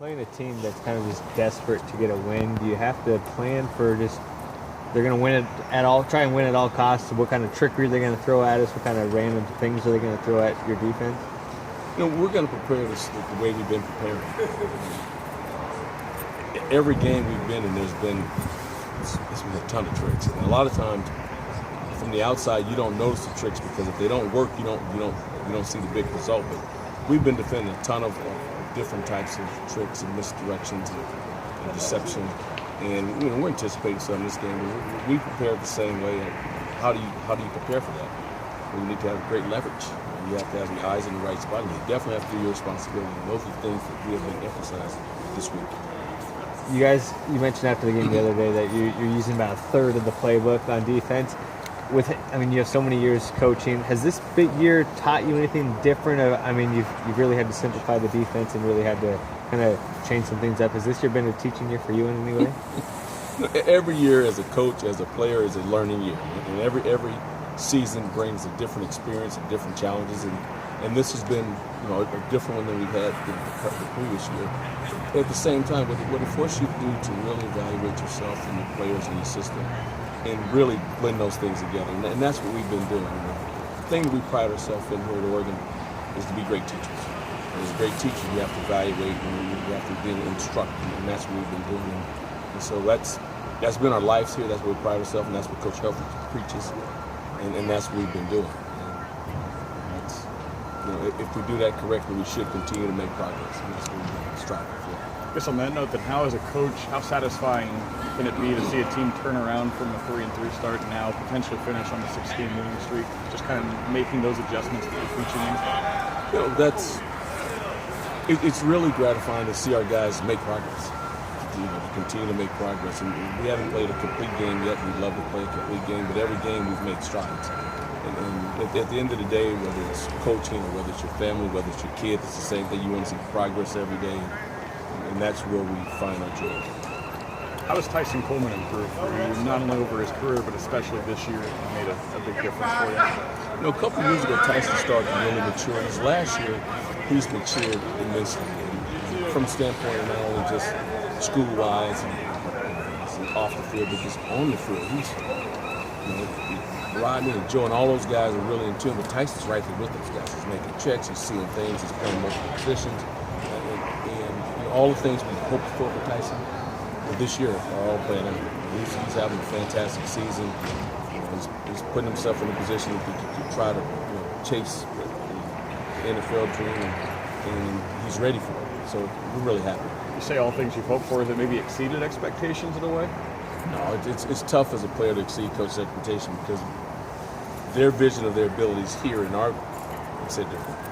Playing a team that's kind of just desperate to get a win, do you have to plan for just they're going to win it at all, try and win at all costs? What kind of trickery they're going to throw at us? What kind of random things are they going to throw at your defense? We're going to prepare this the way we've been preparing. Every game we've been in, there's been a ton of tricks, and a lot of times from the outside you don't notice the tricks because if they don't work, you don't see the big result. But we've been defending a ton of different types of tricks and misdirections and deception, and we're anticipating some in this game. We prepare the same way. How do you prepare for that? We need to have great leverage. You have to have your eyes in the right spot. And you definitely have to do your responsibility. And those are the things that we have been emphasizing this week. You mentioned after the game the other day that you're using about a third of the playbook on defense. You have so many years coaching. Has this year taught you anything different? You've really had to simplify the defense and really had to kind of change some things up. Has this year been a teaching year for you in any way? Every year as a coach, as a player, is a learning year. And every season brings a different experience and different challenges. And this has been a different one than we've had the previous year. But at the same time, what it forces you to do to really evaluate yourself and your players and your system and really blend those things together. And that's what we've been doing. The thing that we pride ourselves in here at Oregon is to be great teachers. And as great teachers, you have to evaluate and you have to be able to instruct, and that's what we've been doing. And so that's been our lives here. That's what we pride ourselves, and that's what Coach Huff preaches, and that's what we've been doing. And if we do that correctly, we should continue to make progress, and that's what we're striving for. I guess on that note, then how as a coach, how satisfying can it be to see a team turn around from a 3-3 start and now potentially finish on a 6-game winning streak? Just kind of making those adjustments for each inning. It's really gratifying to see our guys make progress. To continue to make progress, and we haven't played a complete game yet. We'd love to play a complete game, but every game we've made strides. And at the end of the day, whether it's coaching or whether it's your family, whether it's your kids, it's the same thing. You want to see progress every day, and that's where we find our joy. How has Tyson Coleman improved for you, not only over his career, but especially this year? It made a big difference for you. A couple of years ago, Tyson started to really mature. This last year, he's matured immensely. And from the standpoint of not only just school-wise and off the field, but just on the field, he's Rodney and Joe and all those guys are really in tune. But Tyson's right there with those guys. He's making checks, he's seeing things, he's playing multiple positions, and all the things we hoped for Tyson this year are all playing out. He's having a fantastic season. He's putting himself in a position to try to chase the NFL dream, and he's ready for it. So we're really happy. You say all things you've hoped for, that maybe exceeded expectations in a way? No, it's tough as a player to exceed coach's expectation because their vision of their abilities here in our,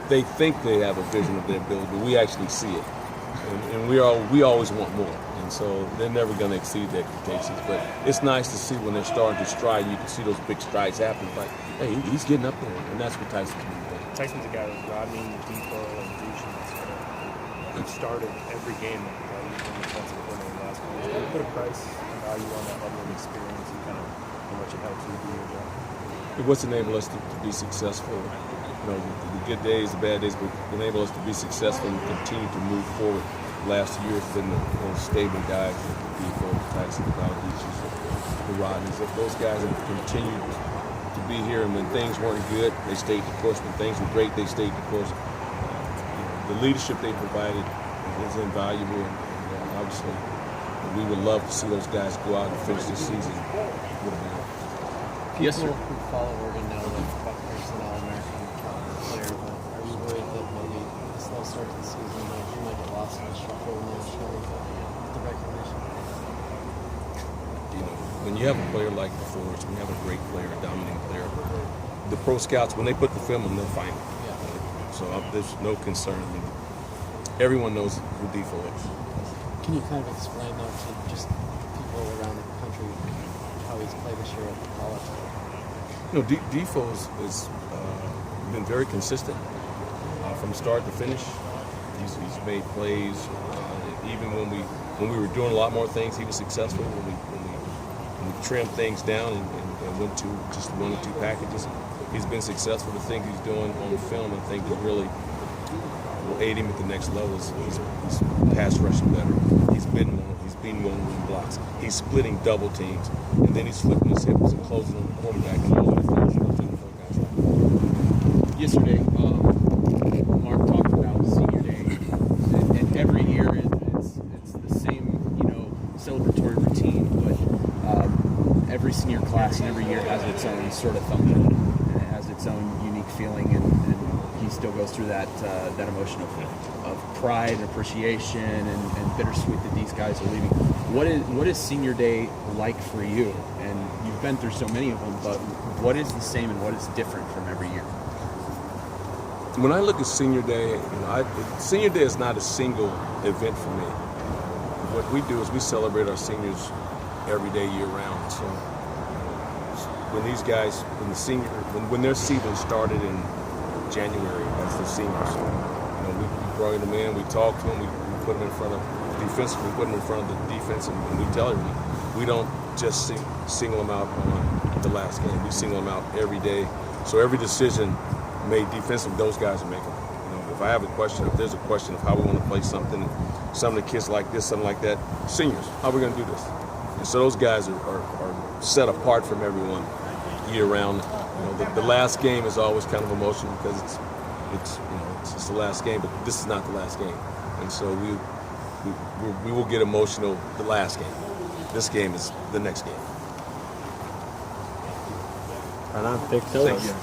they think they have a vision of their ability, but we actually see it, and we always want more, and so they're never going to exceed the expectations. But it's nice to see when they're starting to stride. You can see those big strides happen. It's like, hey, he's getting up there, and that's what Tyson's doing. Tyson's a guy with Rodney, Depot, and Duchin that's started every game that he's been responsible for in the last couple of years. Can you put a price and value on that level of experience and kind of how much it helps you do your job? What's enabled us to be successful, the good days, the bad days, but enable us to be successful and continue to move forward. Last year has been the stable guys, the Depot, the Tyson, the Valdichis, the Rodneys. Those guys have continued to be here, and when things weren't good, they stayed the course. When things were great, they stayed the course. The leadership they provided is invaluable, and obviously we would love to see those guys go out and finish this season with a win. Yes, sir. People who follow Oregon know that Buckner's an All-American caliber player, but are you worried that maybe the slow start to the season you might get lost in the shuffle when they're showing the recognition? When you have a player like DeForest, when you have a great player, a dominant player, the pro scouts, when they put the film on, they'll find it. Yeah. So there's no concern. Everyone knows who Defoe is. Can you kind of explain, though, to just people around the country how he's played this year at the college level? Defoe has been very consistent from start to finish. He's made plays. Even when we were doing a lot more things, he was successful. When we trimmed things down and went to just 1 or 2 packages, he's been successful. The things he's doing on the film, I think, is really aid him at the next level is he's pass rushing better. He's beating one blocks. He's splitting double teams, and then he's flipping his hips and closing on the quarterback. And all those things guys like. Yesterday, Mark talked about Senior Day, and every year it's the same, celebratory routine, but every senior class and every year has its own sort of thumbprint, and it has its own unique feeling, and he still goes through that emotion of pride and appreciation and bittersweet that these guys are leaving. What is Senior Day like for you? And you've been through so many of them, but what is the same and what is different from every year? When I look at Senior Day, Senior Day is not a single event for me. What we do is we celebrate our seniors every day, year round. So when these guys, when their season started in January as the seniors, we brought them in, we talked to them, we put them in front of defense, we put them in front of the defense, and we tell them we don't just single them out on the last game. We single them out every day. So every decision made defensive, those guys are making. If I have a question, if there's a question of how we want to play something, some of the kids like this, something like that, seniors, how are we going to do this? And so those guys are set apart from everyone year round. The last game is always kind of emotional because it's the last game, but this is not the last game, and so we will get emotional the last game. This game is the next game. Right on. Thanks, Thank you.